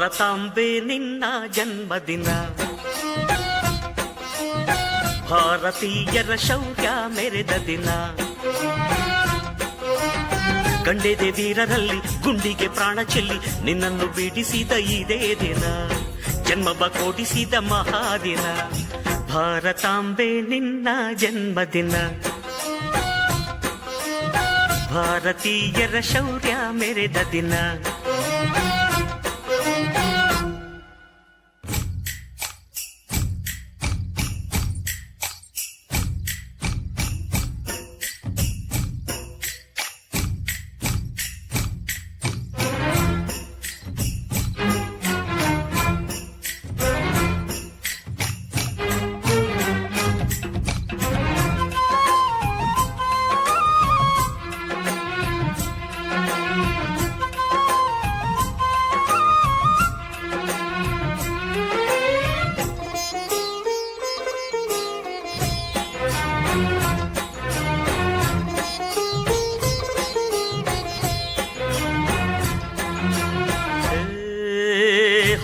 ಭಾರತಾಂಬೆ ನಿನ್ನ ಜನ್ಮದಿನ, ಭಾರತೀಯರ ಶೌರ್ಯ ಮೆರೆದ ದಿನ. ಗಂಡೆದೆ ವೀರರಲ್ಲಿ ಗುಂಡಿಗೆ ಪ್ರಾಣ ಚೆಲ್ಲಿ ನಿನ್ನನ್ನು ಬಿಡಿಸಿದ ಇದೇ ದಿನ, ಜನ್ಮವ ಕೊಡಿಸಿದ ಮಹಾದಿನ. ಭಾರತಾಂಬೆ ನಿನ್ನ ಜನ್ಮದಿನ, ಭಾರತೀಯರ ಶೌರ್ಯ ಮೆರೆದ ದಿನ.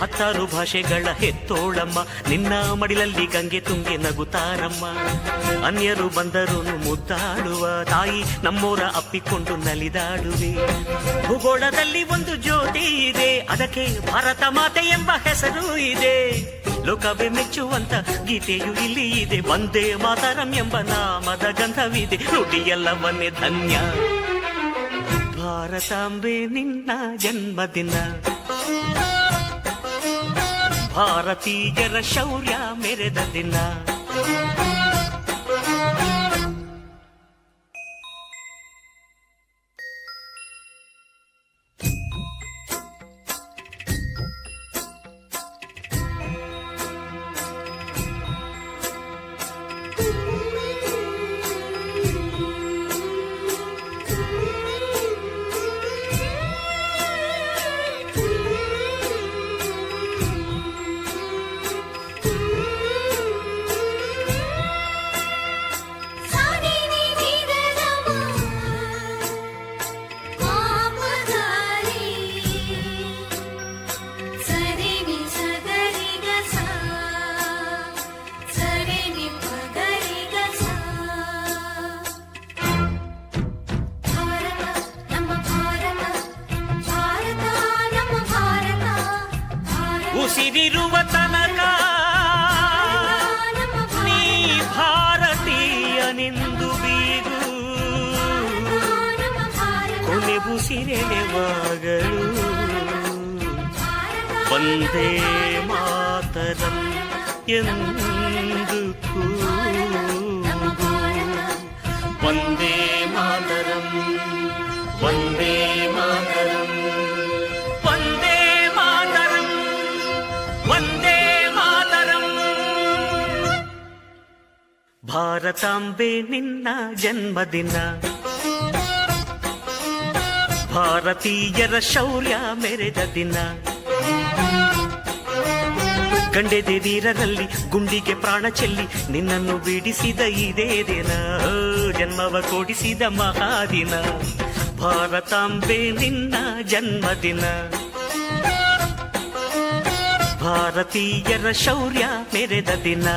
ಹತ್ತಾರು ಭಾಷೆಗಳ ಹೆತ್ತೋಳಮ್ಮ, ನಿನ್ನ ಮಡಿಲಲ್ಲಿ ಗಂಗೆ ತುಂಗೆ ನಗುತ್ತಾರಮ್ಮ. ಅನ್ಯರು ಬಂದರು ಮುದ್ದಾಡುವ ತಾಯಿ, ನಮ್ಮೋರ ಅಪ್ಪಿಕೊಂಡು ನಲಿದಾಡುವೆ. ಭೂಗೋಳದಲ್ಲಿ ಒಂದು ಜ್ಯೋತಿ ಇದೆ, ಅದಕ್ಕೆ ಭಾರತ ಮಾತೆ ಎಂಬ ಹೆಸರು ಇದೆ. ಲೋಕವೇ ಮೆಚ್ಚುವಂತ ಗೀತೆಯು ಇಲ್ಲಿ ಇದೆ, ವಂದೇ ಮಾತರಂ ಎಂಬ ನಾಮದ ಗಂಧವಿದೆ. ನುಡಿಯೆಲ್ಲವನ್ನೇ ಧನ್ಯ. ಭಾರತಾಂಬೆ ನಿನ್ನ ಜನ್ಮದಿನ, ಭಾರತೀಯರ ಶೌರ್ಯ ಮೆರೆದ ದಿನ. ಉಸಿರಿರುವ ತನಕ ನೀ ಭಾರತೀಯನೆಂದು ಬೀಗು, ಕೊನೆ ಉಸಿರೆಳೆವಾಗಲು ವಂದೇ ಮಾತರಂ ಎಂದು ಕೂಗು. ವಂದೇ ಮಾತರಂ, ವಂದೇ ಮಾತರಂ, ವಂದೇ ಮಾತರಂ, ವಂದೇ ಮಾತರಂ. ಭಾರತಾಂಬೆ ನಿನ್ನ ಜನ್ಮದಿನ, ಭಾರತೀಯರ ಶೌರ್ಯ ಮೆರೆದ ದಿನ. ಗಂಡೆದೆ ವೀರರಲ್ಲಿ ಗುಂಡಿಗೆ ಪ್ರಾಣ ಚೆಲ್ಲಿ ನಿನ್ನನ್ನು ಬಿಡಿಸಿದ ಇದೇ ದಿನ, ಜನ್ಮವ ಕೊಡಿಸಿದ ಮಹಾದಿನ. ಭಾರತಾಂಬೆ ನಿನ್ನ ಜನ್ಮದಿನ, ಭಾರತೀಯರ ಶೌರ್ಯ ಮೆರೆದ ದಿನ.